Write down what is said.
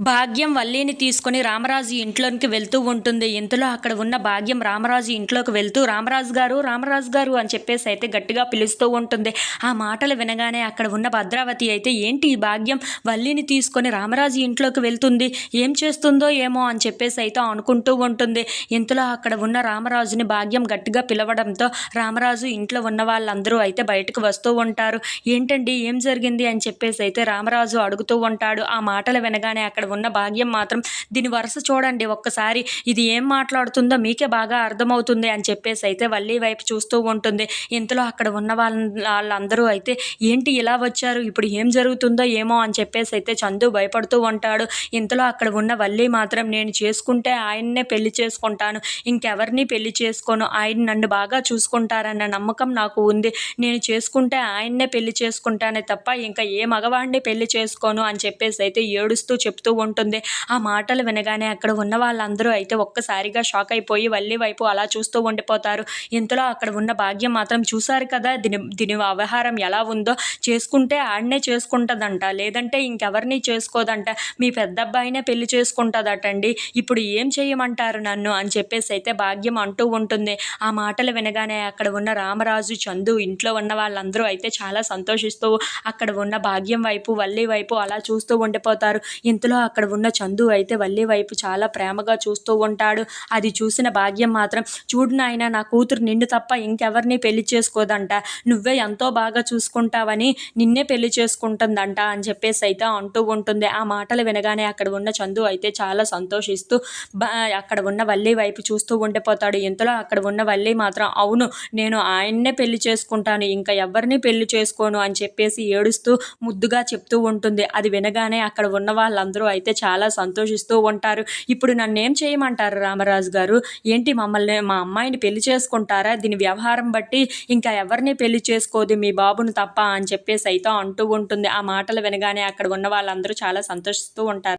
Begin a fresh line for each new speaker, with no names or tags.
భాగ్యం వల్లిని తీసుకొని రామరాజు ఇంట్లోనికి వెళ్తూ ఉంటుంది. ఇంతలో అక్కడ ఉన్న భాగ్యం రామరాజు ఇంట్లోకి వెళ్తూ రామరాజు గారు అని చెప్పేసి అయితే గట్టిగా పిలుస్తూ ఉంటుంది. ఆ మాటలు వినగానే అక్కడ ఉన్న భద్రావతి అయితే ఏంటి ఈ భాగ్యం వల్లిని తీసుకొని రామరాజు ఇంట్లోకి వెళ్తుంది, ఏం చేస్తుందో ఏమో అని చెప్పేసి అయితే అనుకుంటూ ఉంటుంది. ఇంతలో అక్కడ ఉన్న రామరాజుని భాగ్యం గట్టిగా పిలవడంతో రామరాజు ఇంట్లో ఉన్న వాళ్ళందరూ అయితే బయటకు వస్తూ ఉంటారు. ఏంటండి ఏం జరిగింది అని చెప్పేసి అయితే రామరాజు అడుగుతూ ఉంటాడు. ఆ మాటలు వినగానే అక్కడ ఉన్న భాగ్యం మాత్రం దీని వరుస చూడండి ఒక్కసారి, ఇది ఏం మాట్లాడుతుందో మీకే బాగా అర్థమవుతుంది అని చెప్పేసి అయితే వల్లి వైపు చూస్తూ ఉంటుంది. ఇంతలో అక్కడ ఉన్న వాళ్ళందరూ అయితే ఏంటి ఇలా వచ్చారు, ఇప్పుడు ఏం జరుగుతుందో ఏమో అని చెప్పేసి అయితే చందు భయపడుతూ ఉంటాడు. ఇంతలో అక్కడ ఉన్న వల్లి మాత్రం నేను చేసుకుంటే ఆయన్నే పెళ్లి చేసుకుంటాను, ఇంకెవరిని పెళ్లి చేసుకోను, ఆయన నన్ను బాగా చూసుకుంటారన్న నమ్మకం నాకు ఉంది, నేను చేసుకుంటే ఆయన్నే పెళ్లి చేసుకుంటానే తప్ప ఇంకా ఏ మగవాడిని పెళ్లి చేసుకోను అని చెప్పేసి అయితే ఏడుస్తూ చెప్తూ ఉంటుంది. ఆ మాటలు వినగానే అక్కడ ఉన్న వాళ్ళందరూ అయితే ఒక్కసారిగా షాక్ అయిపోయి వల్లి వైపు అలా చూస్తూ ఉండిపోతారు. ఇంతలో అక్కడ ఉన్న భాగ్యం మాత్రం చూశారు కదా దీని వ్యవహారం ఎలా ఉందో, చేసుకుంటే ఆడనే చేసుకుంటుందంట, లేదంటే ఇంకెవరిని చేసుకోదంట, మీ పెద్దబ్బాయినే పెళ్లి చేసుకుంటుందటండి, ఇప్పుడు ఏం చేయమంటారు నన్ను అని చెప్పేసి అయితే భాగ్యం అంటూ ఉంటుంది. ఆ మాటలు వినగానే అక్కడ ఉన్న రామరాజు, చందు, ఇంట్లో ఉన్న వాళ్ళందరూ అయితే చాలా సంతోషిస్తూ అక్కడ ఉన్న భాగ్యం వైపు వల్లి వైపు అలా చూస్తూ ఉండిపోతారు. ఇంతలో అక్కడ ఉన్న చందు అయితే వల్లి వైపు చాలా ప్రేమగా చూస్తూ ఉంటాడు. అది చూసిన భాగ్యం మాత్రం చూడు నాయనా, నా కూతురు నిన్ను తప్ప ఇంకెవరిని పెళ్లి చేసుకోదంట, నువ్వే ఎంతో బాగా చూసుకుంటావని నిన్నే పెళ్లి చేసుకుంటుందంట అని చెప్పేసి అయితే అంటూ ఉంటుంది. ఆ మాటలు వినగానే అక్కడ ఉన్న చందు అయితే చాలా సంతోషిస్తూ అక్కడ ఉన్న వల్లి వైపు చూస్తూ ఉండిపోతాడు. ఇంతలో అక్కడ ఉన్న వల్లి మాత్రం అవును నేను ఆయన్నే పెళ్లి చేసుకుంటాను, ఇంకా ఎవరిని పెళ్లి చేసుకోను అని చెప్పేసి ఏడుస్తూ ముద్దుగా చెప్తూ ఉంటుంది. అది వినగానే అక్కడ ఉన్న వాళ్ళందరూ అయితే చాలా సంతోషిస్తూ ఉంటారు. ఇప్పుడు నన్నేం చేయమంటారు రామరాజు గారు, ఏంటి మమ్మల్ని మా అమ్మాయిని పెళ్లి చేసుకుంటారా, దీని వ్యవహారం బట్టి ఇంకా ఎవరిని పెళ్లి చేసుకోదు మీ బాబును తప్ప అని చెప్పేసి అయితే అంటూ ఉంటుంది. ఆ మాటలు వినగానే అక్కడ ఉన్న వాళ్ళందరూ చాలా సంతోషిస్తూ ఉంటారు.